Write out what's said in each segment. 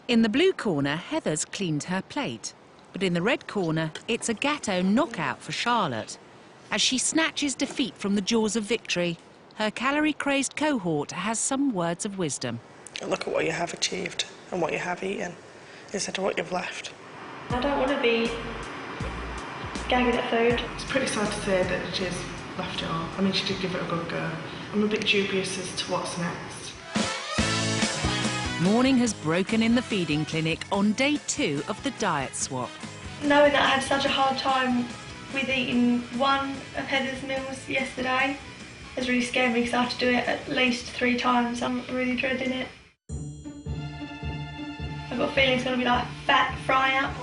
In the blue corner, Heather's cleaned her plate. But in the red corner, it's a Gatto knockout for Charlotte. As she snatches defeat from the jaws of victory, her calorie-crazed cohort has some words of wisdom. Look at what you have achieved and what you have eaten, instead of what you've left. I don't want to be gagging at food. It's pretty sad to say that she's left it all. I mean, she did give it a good go. I'm a bit dubious as to what's next. Morning has broken in the feeding clinic on day 2 of the diet swap. Knowing that I had such a hard time with eating one of Heather's meals yesterday has really scared me because I have to do it at least 3 times. I'm really dreading it. I've got a feeling it's going to be like fat fry up.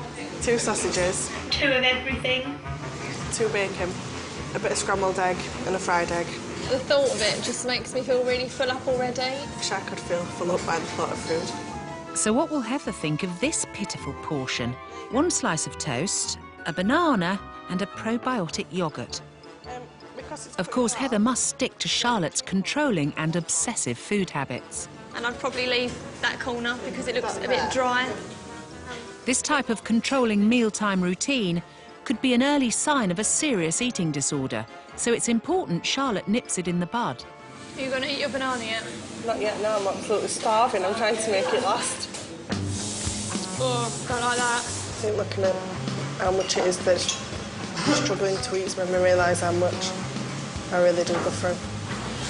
2 sausages. 2 of everything. 2 bacon, a bit of scrambled egg and a fried egg. The thought of it just makes me feel really full up already. I wish I could feel full up by the thought of food. So what will Heather think of this pitiful portion? 1 slice of toast, a banana and a probiotic yoghurt. Of course, Heather must stick to Charlotte's controlling and obsessive food habits. And I'd probably leave that corner because it looks a bit dry. This type of controlling mealtime routine could be an early sign of a serious eating disorder, so it's important Charlotte nips it in the bud. Are you going to eat your banana yet? Not yet, no, I'm absolutely starving. I'm trying to make it last. Oh, don't like that. I think looking at how much it is that I'm struggling to eat made me realise how much I really do go through.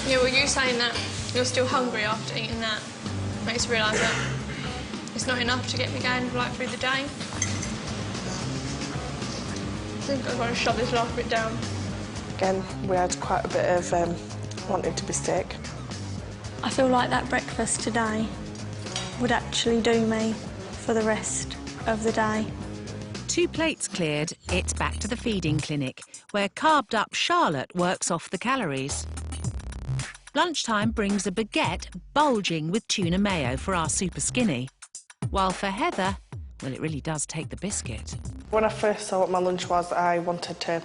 Yeah, well, you saying that you're still hungry after eating that makes me realise that it's not enough to get me going right through the day. I think I've got to shove this last bit down. Again, we had quite a bit of wanting to be sick. I feel like that breakfast today would actually do me for the rest of the day. 2 plates cleared, it's back to the feeding clinic, where carved-up Charlotte works off the calories. Lunchtime brings a baguette bulging with tuna mayo for our Superskinny, while for Heather, well, it really does take the biscuit. When I first saw what my lunch was, I wanted to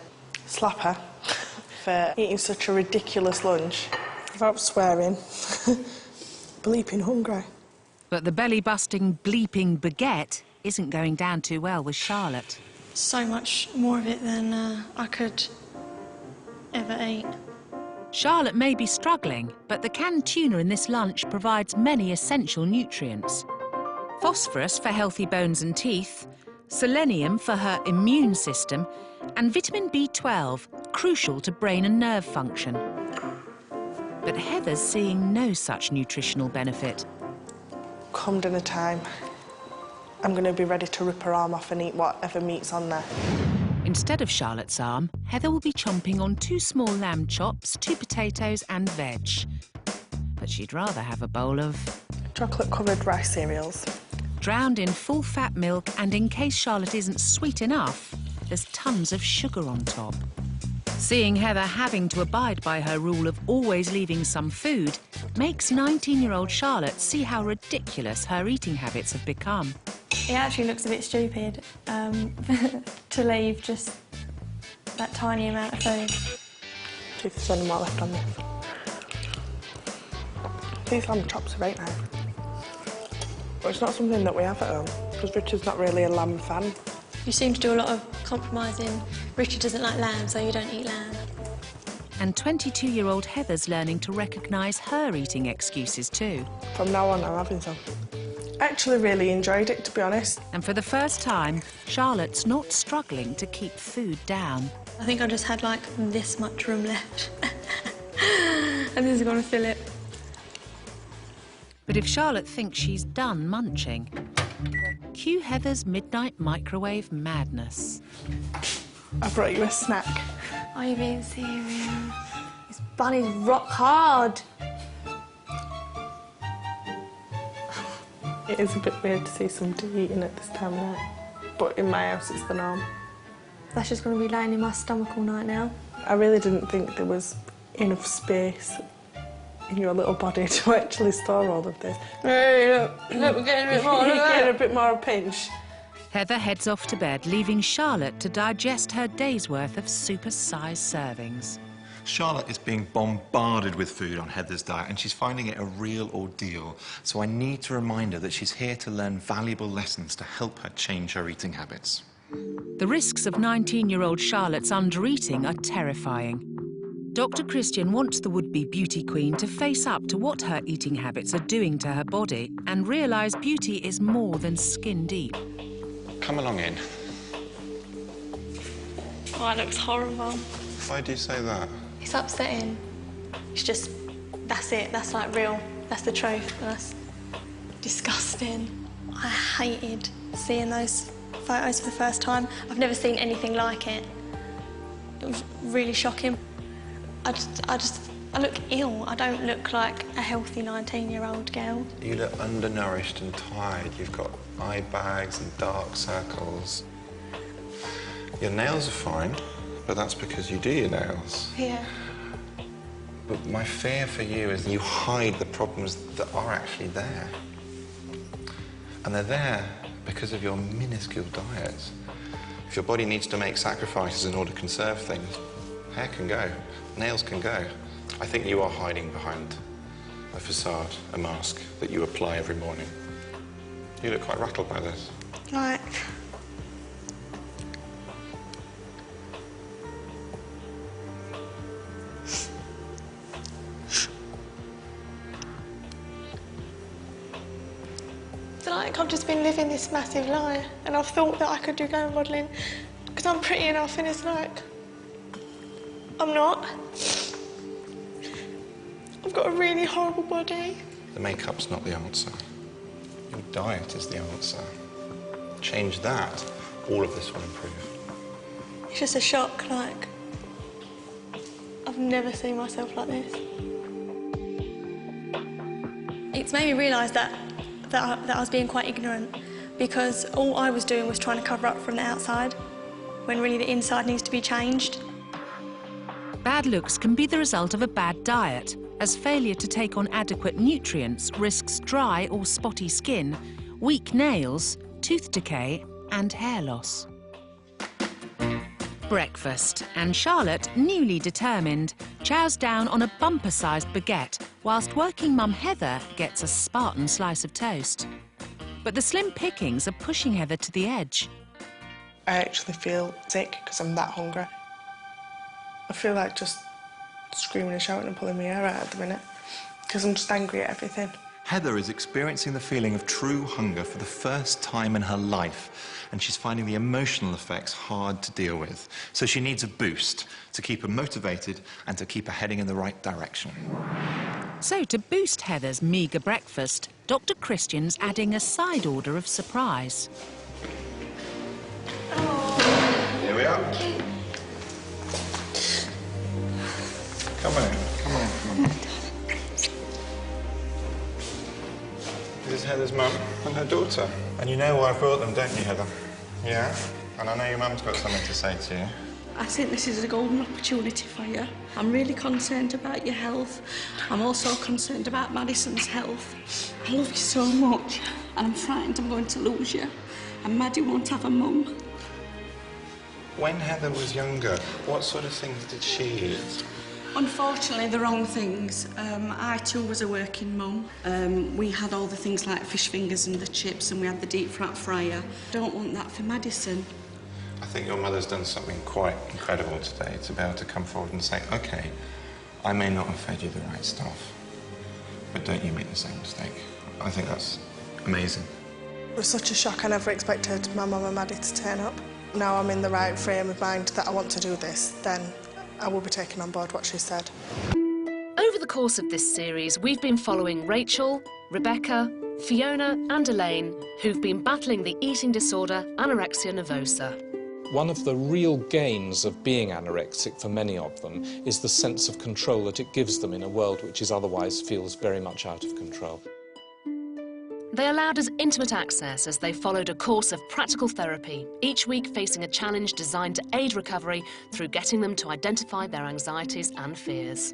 slap her for eating such a ridiculous lunch. Without swearing, bleeping hungry. But the belly-busting, bleeping baguette isn't going down too well with Charlotte. So much more of it than I could ever eat. Charlotte may be struggling, but the canned tuna in this lunch provides many essential nutrients. Phosphorus for healthy bones and teeth, selenium for her immune system, and vitamin B12, crucial to brain and nerve function. But Heather's seeing no such nutritional benefit. Come dinner time, I'm going to be ready to rip her arm off and eat whatever meat's on there. Instead of Charlotte's arm, Heather will be chomping on 2 small lamb chops, 2 potatoes and veg. But she'd rather have a bowl of chocolate-covered rice cereals. Drowned in full-fat milk, and in case Charlotte isn't sweet enough, there's tons of sugar on top. Seeing Heather having to abide by her rule of always leaving some food makes 19-year-old Charlotte see how ridiculous her eating habits have become. It actually looks a bit stupid to leave just that tiny amount of food. See if there's any more left on this. These lamb chops are right now. But it's not something that we have at home, because Richard's not really a lamb fan. You seem to do a lot of compromising. Richard doesn't like lamb, so you don't eat lamb. And 22-year-old Heather's learning to recognise her eating excuses too. From now on, I'm having some. I actually really enjoyed it, to be honest. And for the first time, Charlotte's not struggling to keep food down. I think I just had like this much room left. And this is going to fill it. But if Charlotte thinks she's done munching, cue Heather's midnight microwave madness. I brought you a snack. Are you being serious? This bunny's rock hard. It is a bit weird to see somebody eating at this time of night, but in my house it's the norm. That's just going to be laying in my stomach all night now. I really didn't think there was enough space in your little body to actually store all of this. Hey, look, we're getting a bit more. Getting a bit more of a pinch. Heather heads off to bed, leaving Charlotte to digest her day's worth of supersized servings. Charlotte is being bombarded with food on Heather's diet and she's finding it a real ordeal. So I need to remind her that she's here to learn valuable lessons to help her change her eating habits. The risks of 19-year-old Charlotte's undereating are terrifying. Dr. Christian wants the would-be beauty queen to face up to what her eating habits are doing to her body and realise beauty is more than skin deep. Come along in. Oh, it looks horrible. Why do you say that? It's upsetting. It's just, that's it. That's like real. That's the truth. That's disgusting. I hated seeing those photos for the first time. I've never seen anything like it. It was really shocking. I look ill. I don't look like a healthy 19-year-old girl. You look undernourished and tired. You've got eye bags and dark circles. Your nails are fine, but that's because you do your nails. Yeah. But my fear for you is you hide the problems that are actually there. And they're there because of your minuscule diet. If your body needs to make sacrifices in order to conserve things, hair can go, nails can go. I think you are hiding behind a facade, a mask that you apply every morning. You look quite rattled by this. Like... Like I've just been living this massive lie and I've thought that I could do go modelling because I'm pretty enough and it's like, I'm not. I've got a really horrible body. The makeup's not the answer. Your diet is the answer. Change that, all of this will improve. It's just a shock, like, I've never seen myself like this. It's made me realise that I was being quite ignorant because all I was doing was trying to cover up from the outside when really the inside needs to be changed. Bad looks can be the result of a bad diet, as failure to take on adequate nutrients risks dry or spotty skin, weak nails, tooth decay and hair loss. Breakfast, and Charlotte, newly determined, chows down on a bumper-sized baguette, whilst working mum Heather gets a Spartan slice of toast. But the slim pickings are pushing Heather to the edge. I actually feel sick because I'm that hungry. I feel like just screaming and shouting and pulling my hair out at the minute because I'm just angry at everything. Heather is experiencing the feeling of true hunger for the first time in her life, and she's finding the emotional effects hard to deal with. So she needs a boost to keep her motivated and to keep her heading in the right direction. So to boost Heather's meagre breakfast, Dr. Christian's adding a side order of surprise. Here we are. Come on in, come on in, come on in. This is Heather's mum and her daughter. And you know why I brought them, don't you, Heather? Yeah? And I know your mum's got something to say to you. I think this is a golden opportunity for you. I'm really concerned about your health. I'm also concerned about Madison's health. I love you so much, and I'm frightened I'm going to lose you. And Maddie won't have a mum. When Heather was younger, what sort of things did she eat? Unfortunately, the wrong things. I too was a working mum. We had all the things like fish fingers and the chips, and we had the deep fat fryer. Don't want that for Madison. I think your mother's done something quite incredible today to be able to come forward and say, OK, I may not have fed you the right stuff, but don't you make the same mistake. I think that's amazing. It was such a shock. I never expected my mum and Maddie to turn up. Now I'm in the right frame of mind that I want to do this, then I will be taking on board what she said. Over the course of this series, we've been following Rachel, Rebecca, Fiona and Elaine, who've been battling the eating disorder anorexia nervosa. One of the real gains of being anorexic for many of them is the sense of control that it gives them in a world which is otherwise feels very much out of control. They allowed us intimate access as they followed a course of practical therapy, each week facing a challenge designed to aid recovery through getting them to identify their anxieties and fears.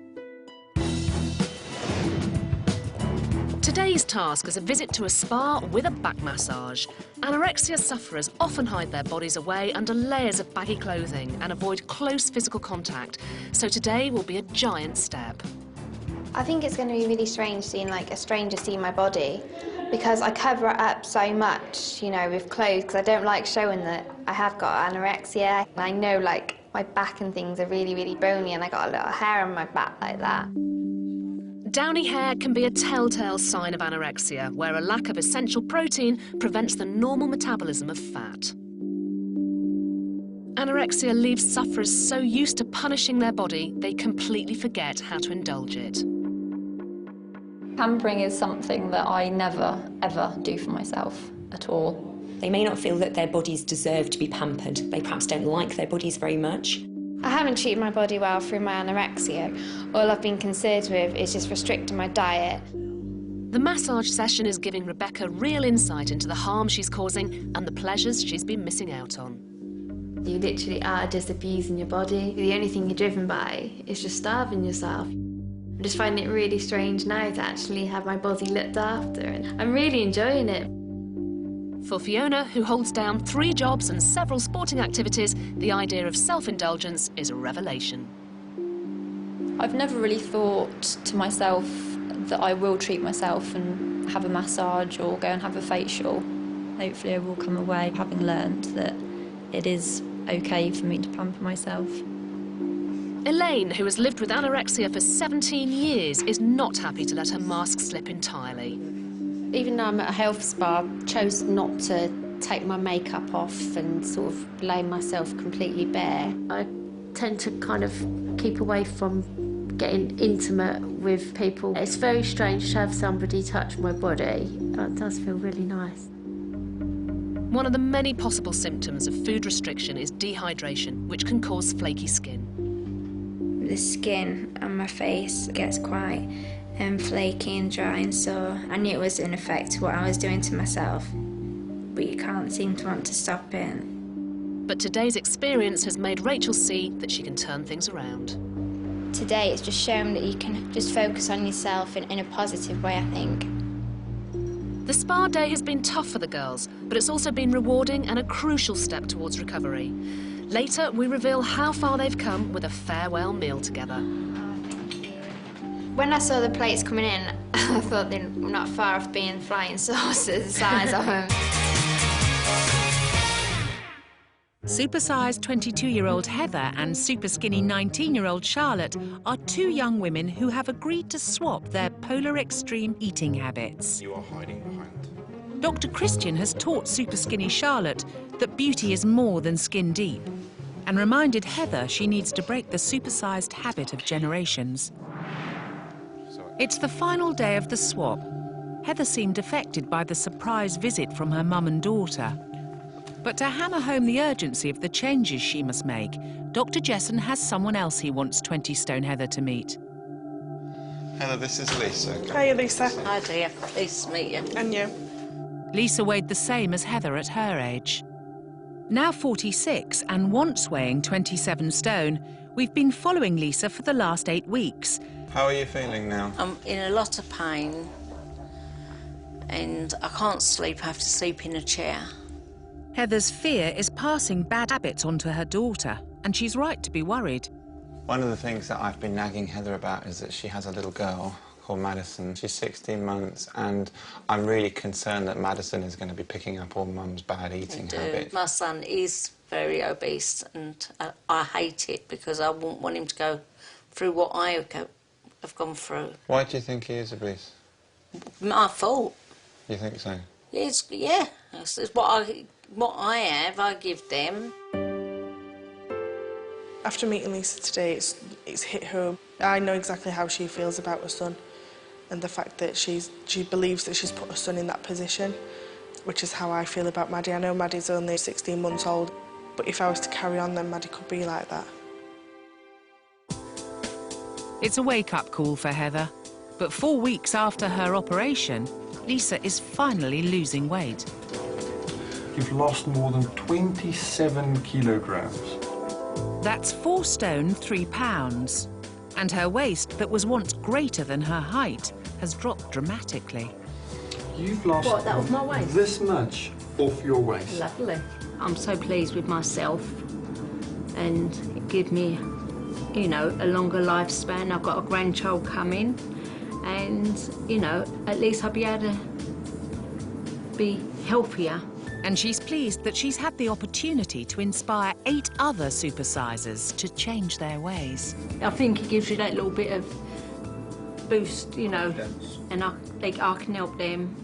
To Today's task is a visit to a spa with a back massage. Anorexia sufferers often hide their bodies away under layers of baggy clothing and avoid close physical contact, so today will be a giant step. I think it's going to be really strange seeing like a stranger see my body, because I cover it up so much, you know, with clothes, because I don't like showing that I have got anorexia. And I know like my back and things are really, really bony, and I got a lot of hair on my back like that. Downy hair can be a telltale sign of anorexia, where a lack of essential protein prevents the normal metabolism of fat. Anorexia leaves sufferers so used to punishing their body, they completely forget how to indulge it. Pampering is something that I never, ever do for myself at all. They may not feel that their bodies deserve to be pampered. They perhaps don't like their bodies very much. I haven't treated my body well through my anorexia. All I've been concerned with is just restricting my diet. The massage session is giving Rebecca real insight into the harm she's causing and the pleasures she's been missing out on. You literally are just abusing your body. The only thing you're driven by is just starving yourself. I'm just finding it really strange now to actually have my body looked after, and I'm really enjoying it. For Fiona, who holds down 3 jobs and several sporting activities, the idea of self-indulgence is a revelation. I've never really thought to myself that I will treat myself and have a massage or go and have a facial. Hopefully I will come away having learned that it is okay for me to pamper myself. Elaine, who has lived with anorexia for 17 years, is not happy to let her mask slip entirely. Even though I'm at a health spa, I chose not to take my makeup off and sort of lay myself completely bare. I tend to kind of keep away from getting intimate with people. It's very strange to have somebody touch my body. It does feel really nice. One of the many possible symptoms of food restriction is dehydration, which can cause flaky skin. The skin on my face gets quite flaky and dry and sore. I knew it was in effect what I was doing to myself, but you can't seem to want to stop it. But today's experience has made Rachel see that she can turn things around. Today it's just shown that you can just focus on yourself in a positive way, I think. The spa day has been tough for the girls, but it's also been rewarding and a crucial step towards recovery. Later, we reveal how far they've come with a farewell meal together. When I saw the plates coming in, I thought they're not far off being flying saucers the size of them. Supersize 22-year-old Heather and Superskinny 19-year-old Charlotte are 2 young women who have agreed to swap their polar extreme eating habits. You are hiding behind. Dr. Christian has taught Superskinny Charlotte that beauty is more than skin deep, and reminded Heather she needs to break the supersized habit of generations. It's the final day of the swap. Heather seemed affected by the surprise visit from her mum and daughter. But to hammer home the urgency of the changes she must make, Dr. Jesson has someone else he wants 20-stone Heather to meet. Heather, this is Lisa. Hiya, Lisa. Hi dear, pleased to meet you. And you. Lisa weighed the same as Heather at her age. Now 46 and once weighing 27 stone, we've been following Lisa for the last 8 weeks. How are you feeling now? I'm in a lot of pain and I can't sleep. I have to sleep in a chair. Heather's fear is passing bad habits onto her daughter, and she's right to be worried. One of the things that I've been nagging Heather about is that she has a little girl called Madison. She's 16 months, and I'm really concerned that Madison is going to be picking up all Mum's bad eating habits. My son is very obese, and I hate it because I wouldn't want him to go through what I have gone through. Why do you think he is obese? My fault. You think so? Yeah, it's what I have, I give them. After meeting Lisa today, it's hit home. I know exactly how she feels about her son, and the fact that she believes that she's put her son in that position, which is how I feel about Maddie. I know Maddie's only 16 months old, but if I was to carry on, then Maddie could be like that. It's a wake-up call for Heather, but 4 weeks after her operation, Lisa is finally losing weight. You've lost more than 27 kilograms. That's 4 stone, 3 pounds. And her waist, that was once greater than her height, has dropped dramatically. You've lost What, that off my waist? this much off your waist. Lovely. I'm so pleased with myself, and it gives me, you know, a longer lifespan. I've got a grandchild coming, and, you know, at least I'll be able to be healthier. And she's pleased that she's had the opportunity to inspire 8 other supersizers to change their ways. I think it gives you that little bit of boost, you know, and I can help them